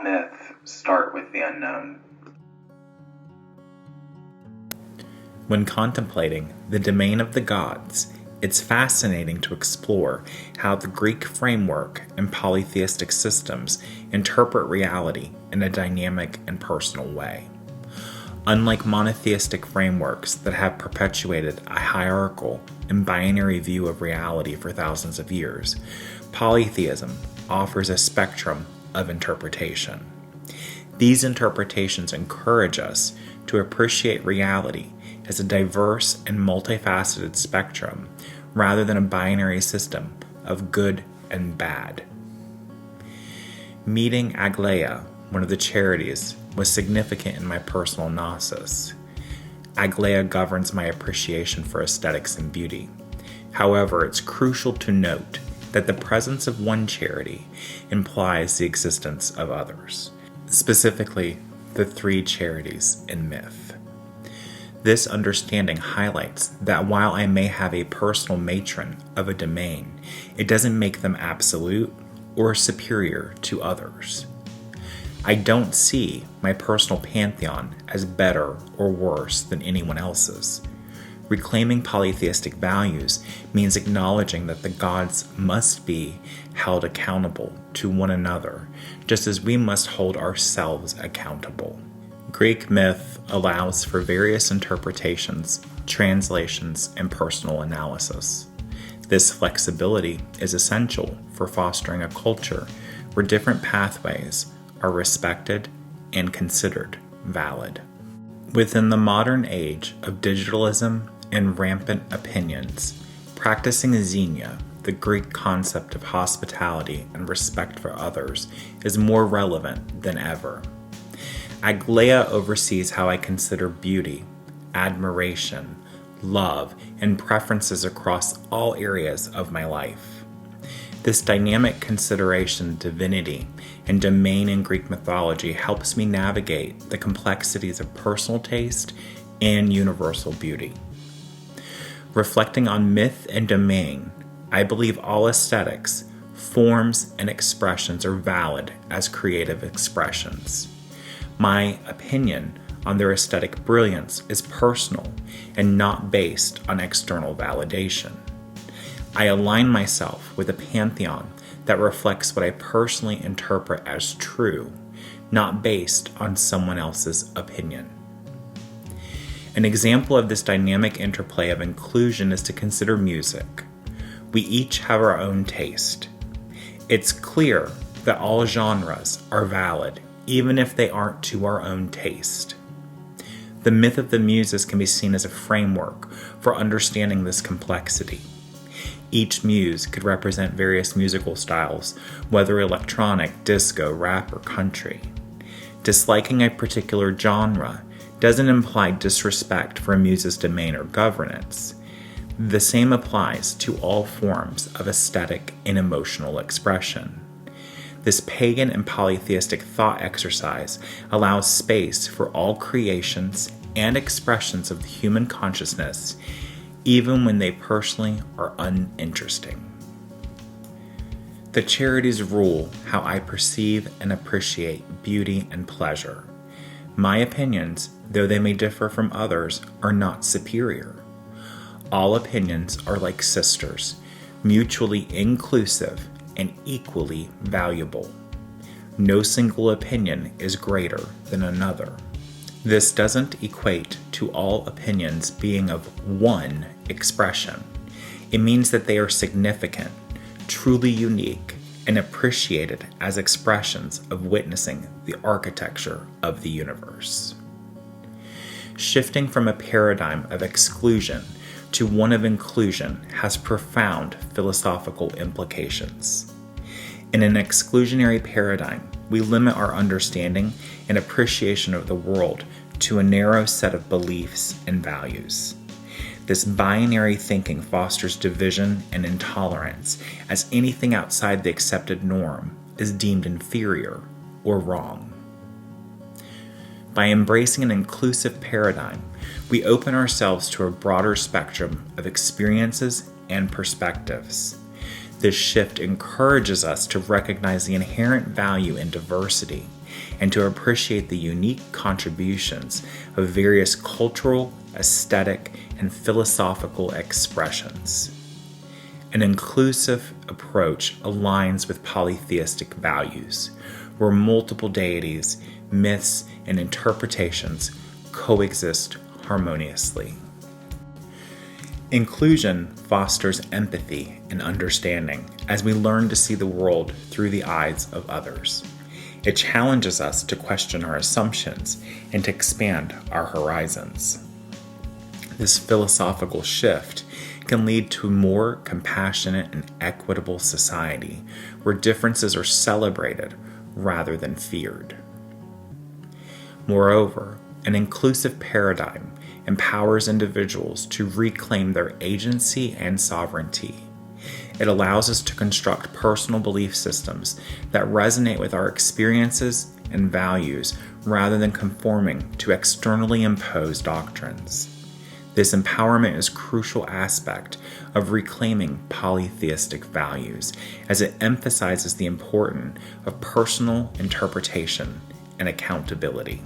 all myths start with the unknown. When contemplating the domain of the gods, it's fascinating to explore how the Greek framework and polytheistic systems interpret reality in a dynamic and personal way. Unlike monotheistic frameworks that have perpetuated a hierarchical and binary view of reality for thousands of years, polytheism offers a spectrum of interpretation. These interpretations encourage us to appreciate reality as a diverse and multifaceted spectrum rather than a binary system of good and bad. Meeting Aglaea, one of the Charities, was significant in my personal gnosis. Aglaea governs my appreciation for aesthetics and beauty. However, it's crucial to note that the presence of one charity implies the existence of others, specifically the three charities in myth. This understanding highlights that while I may have a personal matron of a domain, it doesn't make them absolute or superior to others. I don't see my personal pantheon as better or worse than anyone else's. Reclaiming polytheistic values means acknowledging that the gods must be held accountable to one another, just as we must hold ourselves accountable. Greek myth allows for various interpretations, translations, and personal analysis. This flexibility is essential for fostering a culture where different pathways are respected and considered valid. Within the modern age of digitalism and rampant opinions, practicing xenia, the Greek concept of hospitality and respect for others, is more relevant than ever. Aglaea oversees how I consider beauty, admiration, love, and preferences across all areas of my life. This dynamic consideration of divinity and domain in Greek mythology helps me navigate the complexities of personal taste and universal beauty. Reflecting on myth and domain, I believe all aesthetics, forms, and expressions are valid as creative expressions. My opinion on their aesthetic brilliance is personal and not based on external validation. I align myself with a pantheon that reflects what I personally interpret as true, not based on someone else's opinion. An example of this dynamic interplay of inclusion is to consider music. We each have our own taste. It's clear that all genres are valid, even if they aren't to our own taste. The myth of the muses can be seen as a framework for understanding this complexity. Each muse could represent various musical styles, whether electronic, disco, rap, or country. Disliking a particular genre doesn't imply disrespect for a muse's domain or governance. The same applies to all forms of aesthetic and emotional expression. This pagan and polytheistic thought exercise allows space for all creations and expressions of the human consciousness, even when they personally are uninteresting. The Charities rule how I perceive and appreciate beauty and pleasure. My opinions, though they may differ from others, are not superior. All opinions are like sisters, mutually inclusive and equally valuable. No single opinion is greater than another. This doesn't equate to all opinions being of one expression. It means that they are significant, truly unique, and appreciated as expressions of witnessing the architecture of the universe. Shifting from a paradigm of exclusion to one of inclusion has profound philosophical implications. In an exclusionary paradigm, we limit our understanding and appreciation of the world to a narrow set of beliefs and values. This binary thinking fosters division and intolerance, as anything outside the accepted norm is deemed inferior or wrong. By embracing an inclusive paradigm, we open ourselves to a broader spectrum of experiences and perspectives. This shift encourages us to recognize the inherent value in diversity and to appreciate the unique contributions of various cultural, aesthetic, and philosophical expressions. An inclusive approach aligns with polytheistic values, where multiple deities, myths, and interpretations coexist harmoniously. Inclusion fosters empathy and understanding as we learn to see the world through the eyes of others. It challenges us to question our assumptions and to expand our horizons. This philosophical shift can lead to a more compassionate and equitable society where differences are celebrated rather than feared. Moreover, an inclusive paradigm empowers individuals to reclaim their agency and sovereignty. It allows us to construct personal belief systems that resonate with our experiences and values rather than conforming to externally imposed doctrines. This empowerment is a crucial aspect of reclaiming polytheistic values, as it emphasizes the importance of personal interpretation and accountability.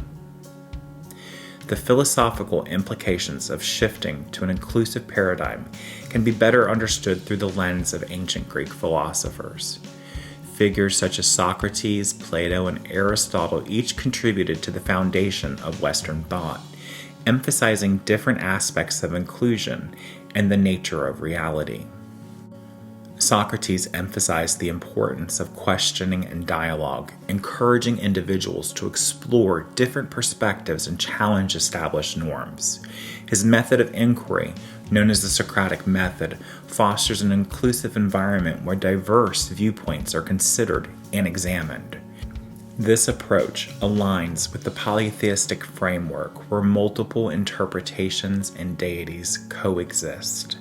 The philosophical implications of shifting to an inclusive paradigm can be better understood through the lens of ancient Greek philosophers. Figures such as Socrates, Plato, and Aristotle each contributed to the foundation of Western thought, emphasizing different aspects of inclusion and the nature of reality. Socrates emphasized the importance of questioning and dialogue, encouraging individuals to explore different perspectives and challenge established norms. His method of inquiry, known as the Socratic method, fosters an inclusive environment where diverse viewpoints are considered and examined. This approach aligns with the polytheistic framework where multiple interpretations and deities coexist.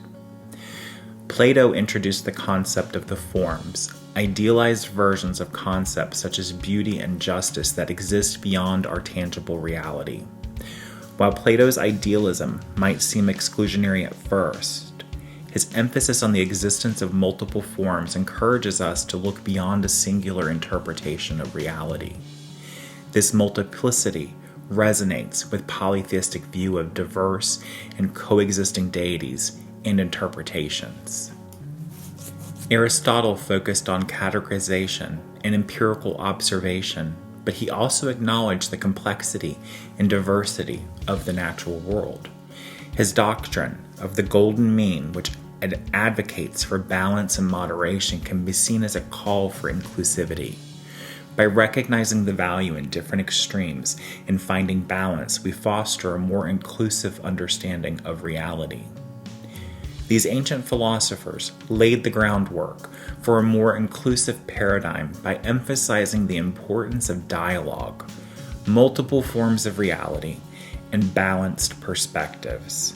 Plato introduced the concept of the forms, idealized versions of concepts such as beauty and justice that exist beyond our tangible reality. While Plato's idealism might seem exclusionary at first, his emphasis on the existence of multiple forms encourages us to look beyond a singular interpretation of reality. This multiplicity resonates with polytheistic view of diverse and coexisting deities and interpretations. Aristotle focused on categorization and empirical observation, but he also acknowledged the complexity and diversity of the natural world. His doctrine of the golden mean, which advocates for balance and moderation, can be seen as a call for inclusivity. By recognizing the value in different extremes and finding balance, we foster a more inclusive understanding of reality. These ancient philosophers laid the groundwork for a more inclusive paradigm by emphasizing the importance of dialogue, multiple forms of reality, and balanced perspectives.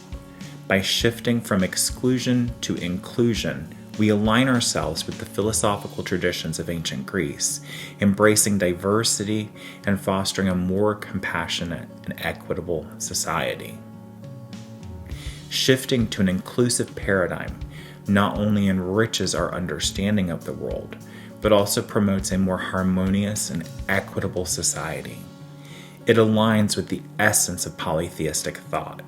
By shifting from exclusion to inclusion, we align ourselves with the philosophical traditions of ancient Greece, embracing diversity and fostering a more compassionate and equitable society. Shifting to an inclusive paradigm not only enriches our understanding of the world, but also promotes a more harmonious and equitable society. It aligns with the essence of polytheistic thought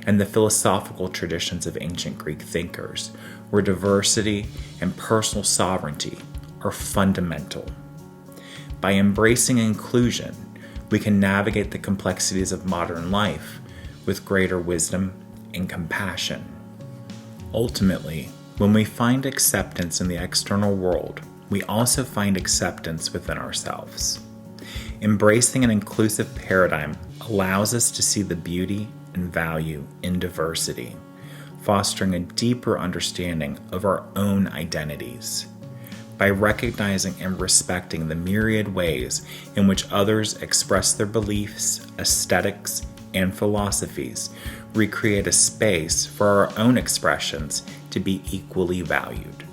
and the philosophical traditions of ancient Greek thinkers, where diversity and personal sovereignty are fundamental. By embracing inclusion, we can navigate the complexities of modern life with greater wisdom and compassion. Ultimately, when we find acceptance in the external world, we also find acceptance within ourselves. Embracing an inclusive paradigm allows us to see the beauty and value in diversity, fostering a deeper understanding of our own identities. By recognizing and respecting the myriad ways in which others express their beliefs, aesthetics, and philosophies, we create a space for our own expressions to be equally valued.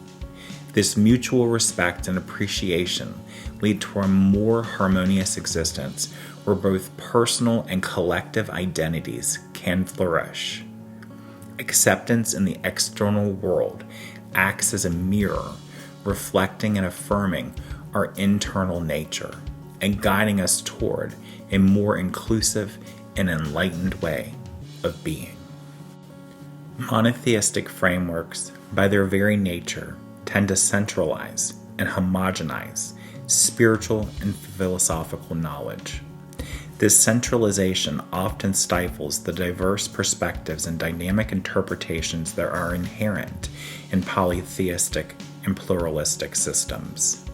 This mutual respect and appreciation lead to a more harmonious existence where both personal and collective identities can flourish. Acceptance in the external world acts as a mirror, reflecting and affirming our internal nature and guiding us toward a more inclusive and enlightened way of being. Monotheistic frameworks, by their very nature, tend to centralize and homogenize spiritual and philosophical knowledge. This centralization often stifles the diverse perspectives and dynamic interpretations that are inherent in polytheistic and pluralistic systems.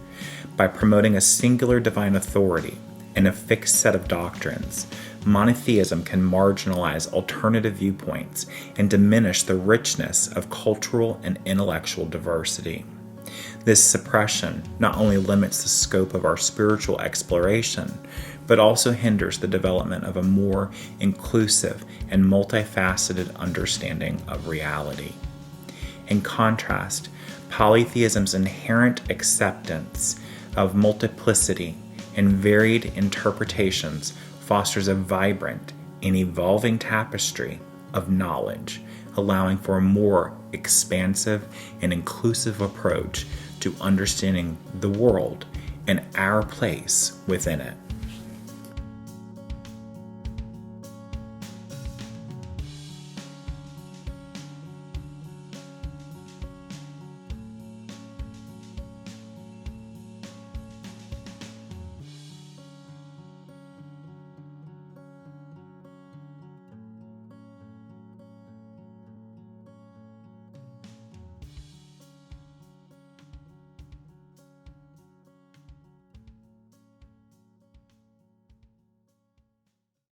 By promoting a singular divine authority and a fixed set of doctrines, monotheism can marginalize alternative viewpoints and diminish the richness of cultural and intellectual diversity. This suppression not only limits the scope of our spiritual exploration, but also hinders the development of a more inclusive and multifaceted understanding of reality. In contrast, polytheism's inherent acceptance of multiplicity and varied interpretations fosters a vibrant and evolving tapestry of knowledge, allowing for a more expansive and inclusive approach to understanding the world and our place within it.